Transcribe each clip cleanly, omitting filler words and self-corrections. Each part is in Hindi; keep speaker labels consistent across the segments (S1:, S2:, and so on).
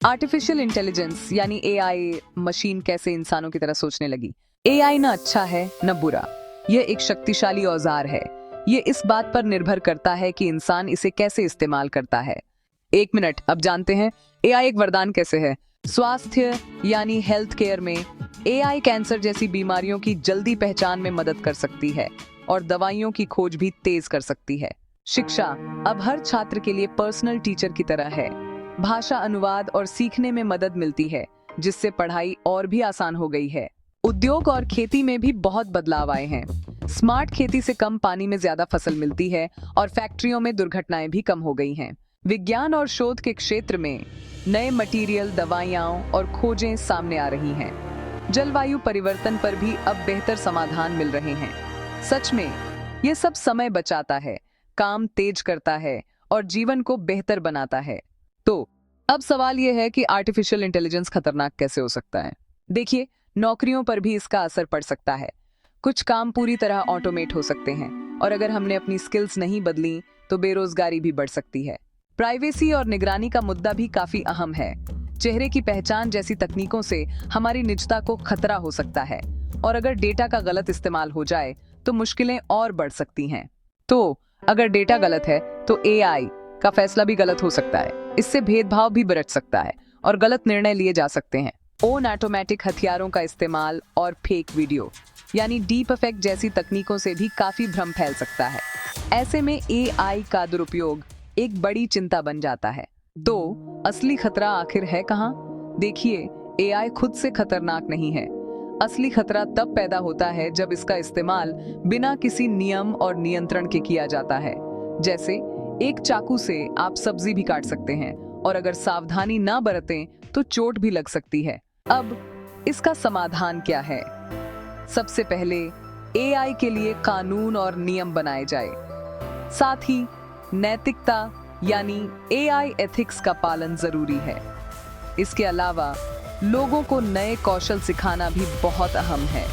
S1: आर्टिफिशियल इंटेलिजेंस यानी एआई मशीन कैसे इंसानों की तरह सोचने लगी। एआई ना अच्छा है न बुरा, यह एक शक्तिशाली औजार है। ये इस बात पर निर्भर करता है कि इंसान इसे कैसे इस्तेमाल करता है। एक मिनट, अब जानते हैं एआई एक वरदान कैसे है। स्वास्थ्य यानी हेल्थ केयर में एआई कैंसर जैसी बीमारियों की जल्दी पहचान में मदद कर सकती है और दवाइयों की खोज भी तेज कर सकती है। शिक्षा अब हर छात्र के लिए पर्सनल टीचर की तरह है। भाषा अनुवाद और सीखने में मदद मिलती है, जिससे पढ़ाई और भी आसान हो गई है। उद्योग और खेती में भी बहुत बदलाव आए हैं। स्मार्ट खेती से कम पानी में ज्यादा फसल मिलती है और फैक्ट्रियों में दुर्घटनाएं भी कम हो गई हैं। विज्ञान और शोध के क्षेत्र में नए मटेरियल, दवाइयां और खोजें सामने आ रही हैं। जलवायु परिवर्तन पर भी अब बेहतर समाधान मिल रहे हैं। सच में ये सब समय बचाता है, काम तेज करता है और जीवन को बेहतर बनाता है। तो अब सवाल यह है कि आर्टिफिशियल इंटेलिजेंस खतरनाक कैसे हो सकता है। देखिए, नौकरियों पर भी इसका असर पड़ सकता है। कुछ काम पूरी तरह ऑटोमेट हो सकते हैं और अगर हमने अपनी स्किल्स नहीं बदली तो बेरोजगारी भी बढ़ सकती है। प्राइवेसी और निगरानी का मुद्दा भी काफी अहम है। चेहरे की पहचान जैसी तकनीकों से हमारी निजता को खतरा हो सकता है और अगर डेटा का गलत इस्तेमाल हो जाए तो मुश्किलें और बढ़ सकती हैं। तो अगर डेटा गलत है तो एआई का फैसला भी गलत हो सकता है। इससे भेदभाव भी बरत सकता है और गलत निर्णय लिए जा सकते हैं। ओन ऑटोमेटिक हथियारों का इस्तेमाल और फेक वीडियो यानी डीप इफेक्ट जैसी तकनीकों से भी काफी भ्रम फैल सकता है। ऐसे में एआई का दुरुपयोग एक बड़ी चिंता बन जाता है। तो असली खतरा आखिर है कहाँ? देखिए, एआई खुद से खतरनाक नहीं है। असली खतरा तब पैदा होता है जब इसका इस्तेमाल बिना किसी नियम और नियंत्रण के किया जाता है। जैसे एक चाकू से आप सब्जी भी काट सकते हैं और अगर सावधानी ना बरतें तो चोट भी लग सकती है। अब इसका समाधान क्या है? सबसे पहले एआई के लिए कानून और नियम बनाए जाए। साथ ही नैतिकता यानी एआई एथिक्स का पालन जरूरी है। इसके अलावा लोगों को नए कौशल सिखाना भी बहुत अहम है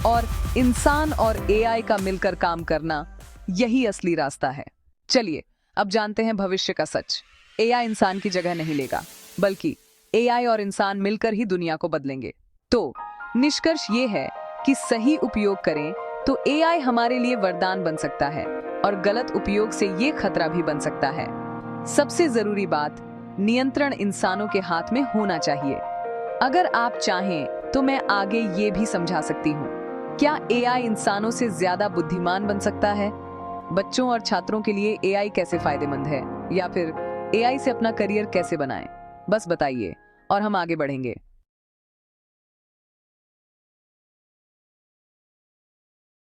S1: और इंसान और एआई का मिलकर काम करना यही असली रास्ता है। चलिए अब जानते हैं भविष्य का सच। एआई इंसान की जगह नहीं लेगा, बल्कि एआई और इंसान मिलकर ही दुनिया को बदलेंगे। तो निष्कर्ष ये है कि सही उपयोग करें तो एआई हमारे लिए वरदान बन सकता है और गलत उपयोग से ये खतरा भी बन सकता है। सबसे जरूरी बात, नियंत्रण इंसानों के हाथ में होना चाहिए। अगर आप चाहें तो मैं आगे ये भी समझा सकती हूँ, क्या एआई इंसानों से ज्यादा बुद्धिमान बन सकता है? बच्चों और छात्रों के लिए एआई कैसे फायदेमंद है, या फिर एआई से अपना करियर कैसे बनाएं? बस बताइए और हम आगे बढ़ेंगे।